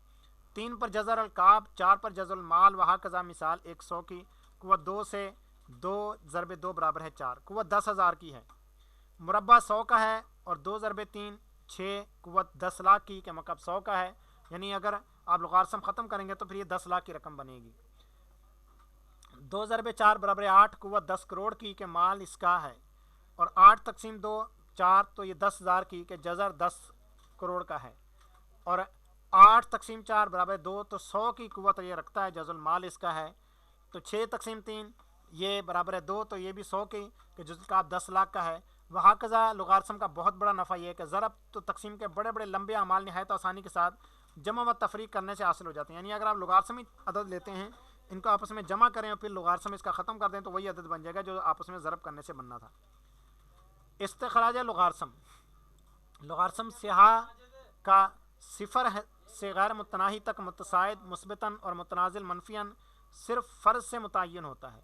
3 پر جذر القاب, 4 پر جذر المال و ہاکذا. مثال 100 کی قوت 2 سے 2 ضرب 2 برابر ہے 4, قوت 10,000 کی ہے. مربع 100 کا ہے اور 2 ضرب 3 6 قوت 10 لاکھ کی کہ مکعب 100 کا ہے. یعنی اگر آپ لغارسم ختم کریں گے تو پھر یہ 10 لاکھ کی رقم بنے گی. 2 ضرب 4 برابر 8 قوت 10 کروڑ کی کہ مال اس کا ہے. اور 8 تقسیم 2 4 تو یہ 10,000 کی کہ جزر 10 کروڑ کا ہے. اور 8 تقسیم 4 برابر 2 تو 100 کی قوت یہ رکھتا ہے, جزر المال اس کا ہے. تو 6 تقسیم 3 یہ برابر ہے 2 تو یہ بھی 100 کی کہ جزر القاب 10 لاکھ کا ہے. وہاں کذا لغارسم کا بہت بڑا نفع یہ ہے کہ ضرب تو تقسیم کے بڑے بڑے لمبے اعمال نہایت آسانی کے ساتھ جمع و تفریق کرنے سے حاصل ہو جاتے ہیں. یعنی اگر آپ لغارسمی عدد لیتے ہیں ان کو آپس میں جمع کریں اور پھر لغارسم اس کا ختم کر دیں تو وہی عدد بن جائے گا جو آپس میں ضرب کرنے سے بننا تھا. استخراج لغارسم. لغارسم سیاہ کا صفر سے غیر متناہی تک متساعد مثبتاً اور متنازل منفیاً صرف فرض سے متعین ہوتا ہے.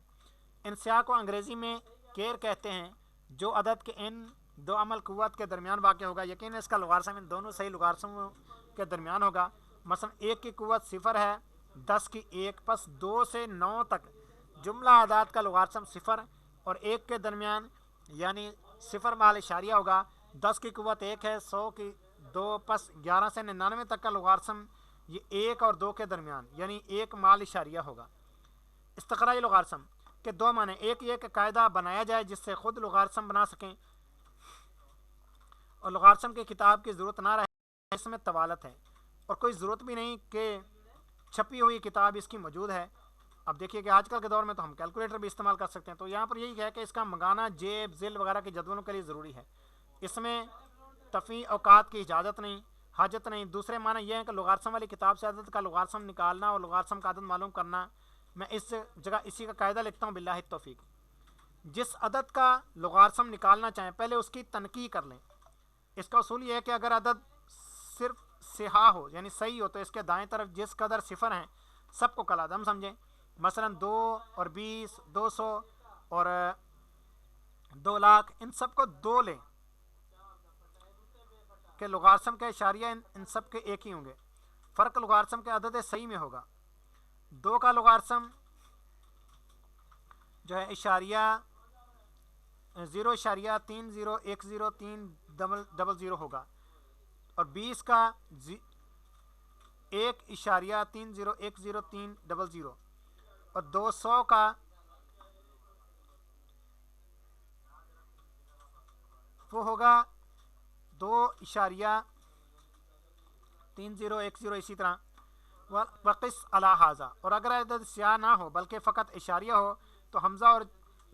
ان سیاہ کو انگریزی میں کیر کہتے ہیں. جو عدد کے ان 2 عمل قوت کے درمیان واقع ہوگا یقین اس کا لغارسم ان دونوں صحیح لغارسموں کے درمیان ہوگا. مثلا 1 کی قوت 0 ہے, 10 کی 1 پس 2 سے 9 تک جملہ اعداد کا لغارسم 0 اور 1 کے درمیان یعنی 0 مال اشاریہ ہوگا. 10 کی قوت 1 ہے, 100 کی 2 پس 11 سے 99 تک کا لغارسم یہ 1 اور 2 کے درمیان یعنی 1 مال اشاریہ ہوگا. استخراج لغارسم کے 2 معنی. ایک یہ کہ قاعدہ بنایا جائے جس سے خود لغارسم بنا سکیں اور لغارسم کی کتاب کی ضرورت نہ رہے. اس میں طوالت ہے اور کوئی ضرورت بھی نہیں کہ چھپی ہوئی کتاب اس کی موجود ہے. اب دیکھیے کہ آج کل کے دور میں تو ہم کیلکولیٹر بھی استعمال کر سکتے ہیں. تو یہاں پر یہی ہے کہ اس کا منگانا جیب ذیل وغیرہ کے جدولوں کے لیے ضروری ہے. اس میں تفیع اوقات کی اجازت نہیں, حاجت نہیں. دوسرے معنی یہ ہے کہ لغارسم والی کتاب سے عدد کا لغارسم نکالنا اور لغارسم کا عدد معلوم کرنا. میں اس جگہ اسی کا قاعدہ لکھتا ہوں باللہ التوفیق. جس عدد کا لغارسم نکالنا چاہیں پہلے اس کی تنقیح کر لیں. اس کا اصول یہ ہے کہ اگر عدد صرف صحیح ہو یعنی صحیح ہو تو اس کے دائیں طرف جس قدر 0 ہیں سب کو کالعدم سمجھیں. مثلا 2 اور 20 200 اور 2 لاکھ ان سب کو 2 لیں کہ لغارسم کے اشاریہ ان سب کے ایک ہی ہوں گے. فرق لغارسم کے عدد صحیح میں ہوگا. 2 کا لغارسم جو ہے اشاریہ 0.3010300 ہوگا اور 20 کا 1.3010300 اور 200 کا وہ ہوگا 2.3010. اسی طرح وقس علی ھذا. اور اگر عدد سیاہ نہ ہو بلکہ فقط اشاریہ ہو تو حمزہ اور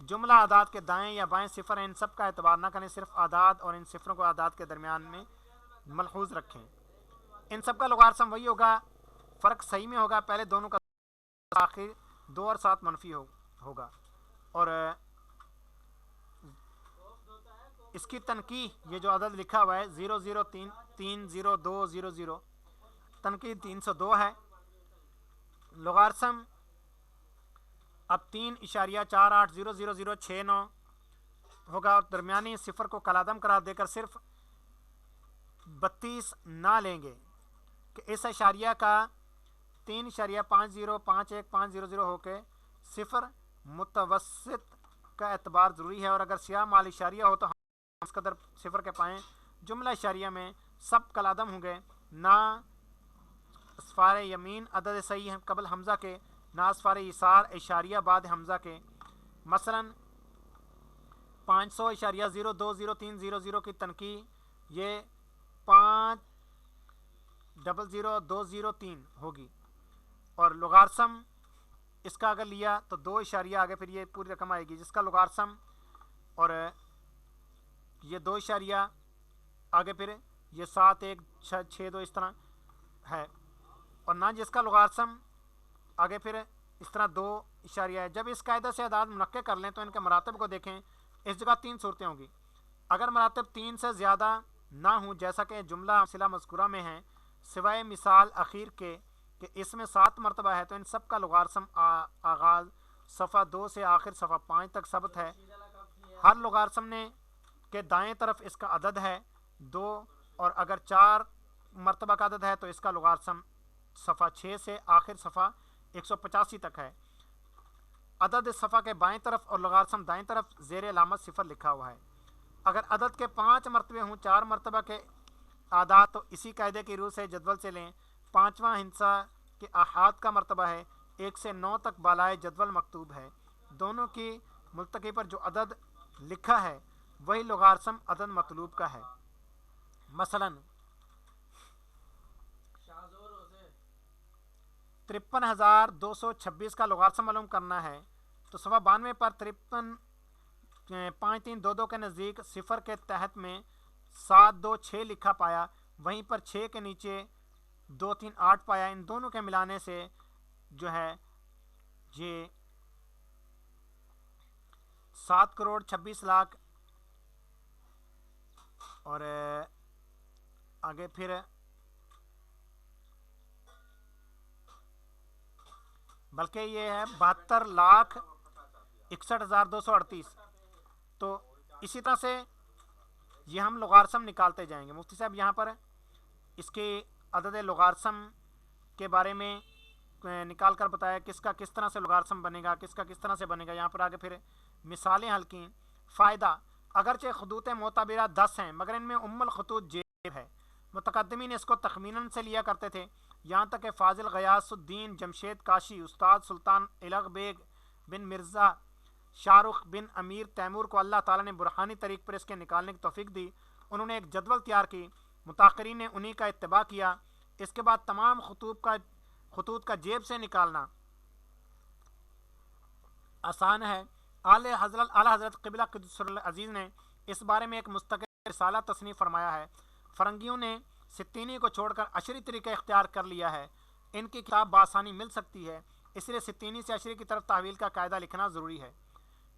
جملہ اعداد کے دائیں یا بائیں 0 ہیں ان سب کا اعتبار نہ کریں, صرف اعداد اور ان صفروں کو اعداد کے درمیان میں ملحوظ رکھیں. ان سب کا لغارسم وہی ہوگا, فرق صحیح میں ہوگا. پہلے دونوں کا آخر 2 اور 7 منفی ہوگا. اور اس کی تنقیح یہ جو عدد لکھا ہوا ہے 003302000 تنقیح 302 ہے. لغارسم اب 3.48000069 ہوگا اور درمیانی 0 کو کالعدم قرار دے کر صرف 32 نہ لیں گے کہ اس اشاریہ کا 3.505150 ہو کے 0 متوسط کا اعتبار ضروری ہے. اور اگر سیاہ مال اشاریہ ہو تو ہم اس قدر 0 کے پائیں. جملہ اشاریہ میں سب کالعدم ہوں گے, نہ اصفار یمین عدد صحیح ہیں قبل حمزہ کے, نہ اصفار یسار اشاریہ بعد حمزہ کے. مثلا 500.0203000 की तनकी ये 5000203 होगी। और लोगारसम इसका अगर लिया तो 2 इशारिया आगे फिर ये पूरी रकम आएगी, जिसका लोगारसम और ये 2 इशारिया आगे फिर ये 7162 इस तरह है, और ना जिसका लोगारसम आगे फिर इस तरह 2 इशारिया है। जब इस कायदे से अदाद मुनक्के कर लें तो इनके मरातब को देखें। इस जगह 3 सूरतें होंगी। अगर मरातब 3 से ज़्यादा ना हों, जैसा कि जुमला सिला मज़कूरा में है, सिवाय मिसाल अखीर के कि इसमें 7 मरतबा है, तो इन सब का लोगारसम आगाज़ सफ़ा 2 से आखिर सफ़ा 5 तक सबत है। हर लोगारसम ने के दाएं तरफ इसका अदद है 2, और अगर 4 मरतबा का अदद है तो इसका लोगारसम सफ़ा 6 से आखिर सफ़ा 185 तक है। अदद सफ़ा के बाएं तरफ और लोगारसम दाएं तरफ ज़ेर अलामत सिफर लिखा हुआ है। अगर अदद के 5 मरतबे हों, 4 मरतबा के आदात, तो इसी कायदे की रूह से जदवल से लें। 5वां हिस्सा के अहाद का मरतबा है 1 से 9 तक बालाए जदवल मकतूब है। दोनों की मुल्तकी पर जो अदद लिखा है वही लोगारसम अदद मतलूब का है। मसलन 53,226 का लोगारसम मालूम करना है, तो सवा 92 पर 53.5322 के नज़दीक सिफर के तहत में 726 लिखा पाया, वहीं पर 6 के नीचे 238 पाया। इन दोनों के मिलाने से जो है ये 7,26,00,000 और आगे फिर बल्कि ये है 72,61,238। तो इसी तरह से ये हम लोगारसम निकालते जाएंगे। मुफ्ती साहब यहाँ पर इसके अदद लोगारसम के बारे में निकाल कर बताया किसका किस तरह से लोगारसम बनेगा, किसका किस तरह से बनेगा। यहाँ पर आगे फिर मिसालें हल की। फ़ायदा, अगरचे खतूत मोतबिरा 10 हैं मगर इनमें उम्मुल खतूत जेब है। मुतकद्दिमीन इसको तखमीनन से लिया करते थे, यहाँ तक कि फ़ाजिल गयासुद्दीन जमशेद काशी, उस्ताद सुल्तान इलग बेग बिन मिर्ज़ा शाहरुख बिन अमीर तैमूर को अल्लाह ताला ने बुरहानी तरीक़ पर इसके निकालने की तौफ़ीक दी। उन्होंने एक जदवल तैयार की, मुताक़रीन ने उन्हीं का इत्तिबा किया। इसके बाद तमाम खतूत का जेब से निकालना आसान है। आला हज़रत क़िबला क़ुद्दुसुल अज़ीज़ ने इस बारे में एक मुस्तक़िल रिसाला तस्नीफ़ फरमाया है। फ़रंगियों ने सित्तीनी को छोड़कर अशरी तरीक़ा इख्तियार कर लिया है। इनकी किताब बासानी मिल सकती है, इसलिए सित्तीनी से अशरी की तरफ तहवील का कायदा लिखना ज़रूरी है।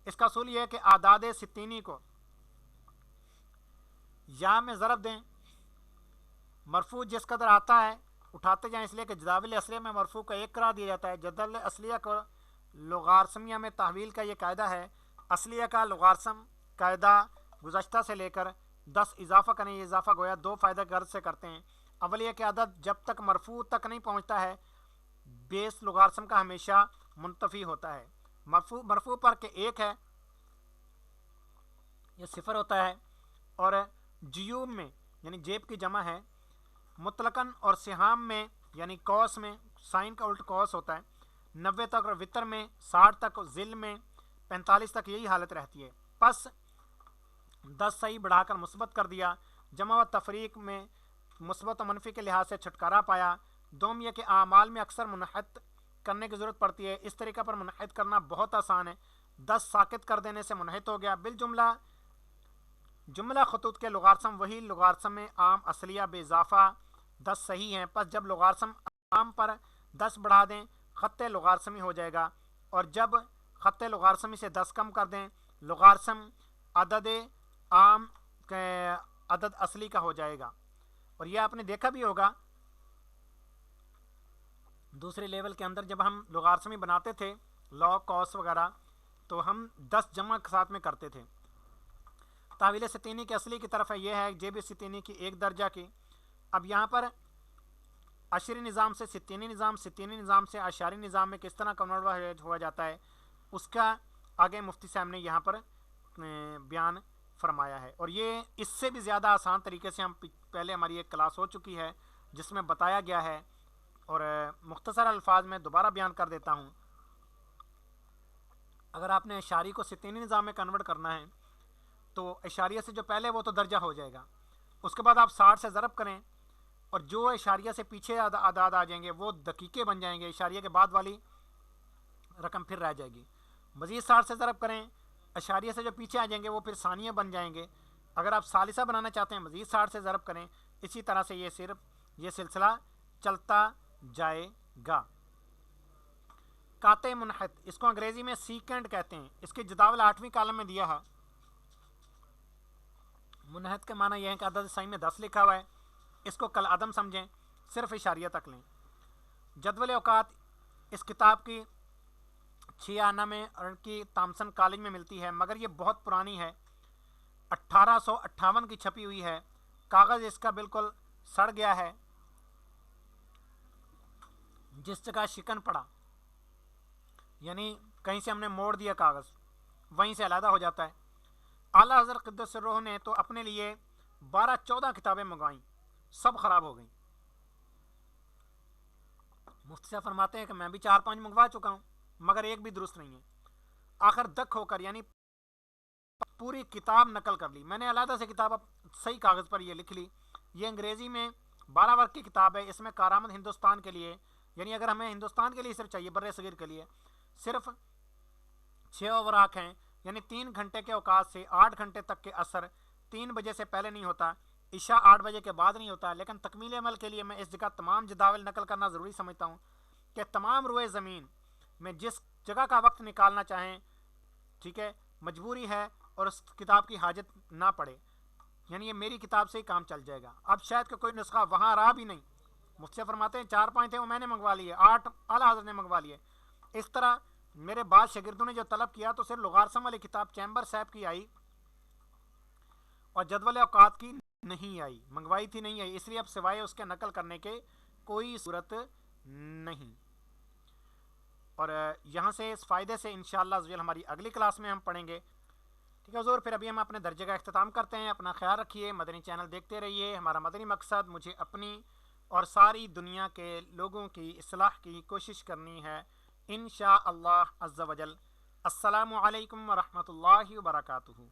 इसका असूल यह है कि आदाद सित्तीनी को या में ज़रब दें, मरफू जिस कदर आता है उठाते जाएँ, इसलिए कि जदाविल असलिया में मरफू का 1 करार दिया जाता है। जदल असलिया को लोगारसमिया में तहवील का ये कायदा है। असलिया का लोगारसम कायदा गुज़श्ता से लेकर 10 इजाफा करें, ये इजाफा गोया 2 फ़ायदा गर्ज से करते हैं। अवल ये कि अदद जब तक मरफू तक नहीं पहुँचता है बेस लोगारसम का हमेशा मुंतफी होता है। मरफू पर के 1 है, ये सिफर होता है। और जियूब में यानी जेब की जमा है। मुतलकन और सिहाम में यानी कौस में साइन का उल्ट कौस होता है। 90 तक और वितर में 60 तक, ज़िल में 45 तक यही हालत रहती है। बस 10 सही बढ़ाकर मुस्बत कर दिया। जमा व तफरीक में मुस्बत और मनफी के लिहाज से छुटकारा पाया। दोम यह कि आमाल में अक्सर मुनहद करने की ज़रूरत पड़ती है। इस तरीक़ा पर मुनहद करना बहुत आसान है। 10 साकित कर देने से मुनहद हो गया। बिलजुमला जुमला खतूत के लोगारसम वही लोगारसम में आम असलिया बेइजाफ़ा 10 सही हैं। बस जब लोगारसम आम पर 10 बढ़ा दें ख़त्ते लोगारसमी हो जाएगा, और जब ख़त्ते लोगारसमी से 10 कम कर दें लोगारसम अदद आम के अदद असली का हो जाएगा। और यह आपने देखा भी होगा दूसरे लेवल के अंदर जब हम लोगारसमी बनाते थे लॉग कॉस वगैरह, तो हम 10 जमा के साथ में करते थे। तावील सित्तीनी के असली की तरफ है, यह है जेब सित्तीनी की 1 दर्जा की। अब यहाँ पर अशरी निज़ाम से सित्तीनी निज़ाम से अशारी निज़ाम में किस तरह कन्वर्ट हुआ जाता है उसका आगे मुफ्ती साहब ने यहाँ पर बयान फरमाया है। और ये इससे भी ज़्यादा आसान तरीके से हम पहले हमारी एक क्लास हो चुकी है जिसमें बताया गया है, और मुख्तसर अल्फाज में दोबारा बयान कर देता हूँ। अगर आपने अशारी को सित्तीनी निज़ाम में कन्वर्ट करना है تو इशारिया से जो पहले वो तो दर्जा हो जाएगा, उसके बाद आप 60 से ज़रब करें और जो इशारिया से पीछे आदाद आ जाएंगे वो दकीके बन जाएंगे, इशारिया के बाद वाली रकम फिर रह जाएगी। मज़ीद 60 से ज़रब करें, इशारिया से जो पीछे आ जाएंगे वो फिर सानिया बन जाएंगे। अगर आप सालिसा बनाना चाहते हैं मज़ीद 60 से ज़रब करें। इसी तरह से ये सिलसिला चलता जाएगा। काते मुनहत, इसको अंग्रेज़ी में सीकेंड कहते हैं। इसके जदावल 8वीं कॉलम में दिया है। मुनहत के माना यह है कि अदद सही में 10 लिखा हुआ है, इसको कल अदम समझें, सिर्फ इशारिया तक लें। जदवल औकात इस किताब की 6 आना में और की थॉमसन कॉलेज में मिलती है, मगर ये बहुत पुरानी है, 1858 की छपी हुई है। कागज़ इसका बिल्कुल सड़ गया है, जिस जगह शिकन पड़ा यानी कहीं से हमने मोड़ दिया कागज़, वहीं से अलहदा हो जाता है। आला हज़रत क़ुद्दस सिर्रुहु ने तो अपने लिए 12-14 किताबें मंगवाईं, सब ख़राब हो गई। मुफ्ती साहब फरमाते हैं कि मैं भी 4-5 मंगवा चुका हूँ, मगर एक भी दुरुस्त नहीं है। आखिर दक होकर यानी पूरी किताब नकल कर ली मैंने, अलहदा से किताब सही कागज़ पर ये लिख ली। ये अंग्रेज़ी में 12 वर्ग की किताब है। इसमें कारामद हिंदुस्तान के लिए, यानी अगर हमें हिंदुस्तान के लिए सिर्फ चाहिए, बर्रे सगीर के लिए सिर्फ 6 ओवराक हैं, यानी 3 घंटे के औकात से 8 घंटे तक के असर 3 बजे से पहले नहीं होता, इशा 8 बजे के बाद नहीं होता। लेकिन तकमील अमल के लिए मैं इस जगह तमाम जदावल नकल करना ज़रूरी समझता हूँ कि तमाम रोए ज़मीन में जिस जगह का वक्त निकालना चाहें, ठीक है, मजबूरी है और उस किताब की हाजत ना पड़े, यानी ये मेरी किताब से ही काम चल जाएगा। अब शायद का कोई नुस्खा वहाँ रहा भी नहीं। मुझसे फरमाते हैं 4-5 थे वो मैंने मंगवा लिए, 8 आला हज़रत ने मंगवा लिए। इस तरह मेरे बाद शागिर्दों ने जो तलब किया तो सिर्फ लुगारसम वाली किताब चैम्बर साहब की आई और जदवल औकात की नहीं आई, मंगवाई थी नहीं आई, इसलिए अब सिवाय उसके नकल करने के कोई सूरत नहीं। और यहाँ से इस फ़ायदे से इंशाअल्लाह हमारी अगली क्लास में हम पढ़ेंगे। ठीक है हुज़ूर, फिर अभी हम अपने दर्जे का इख्तिताम करते हैं। अपना ख्याल रखिए, मदनी चैनल देखते रहिए। हमारा मदनी मकसद मुझे अपनी और सारी दुनिया के लोगों की इस्लाह की कोशिश करनी है इंशाअल्लाह अज़्ज़ा वजल। अस्सलामु अलैकुम व रहमतुल्लाहि व बरकातुहू।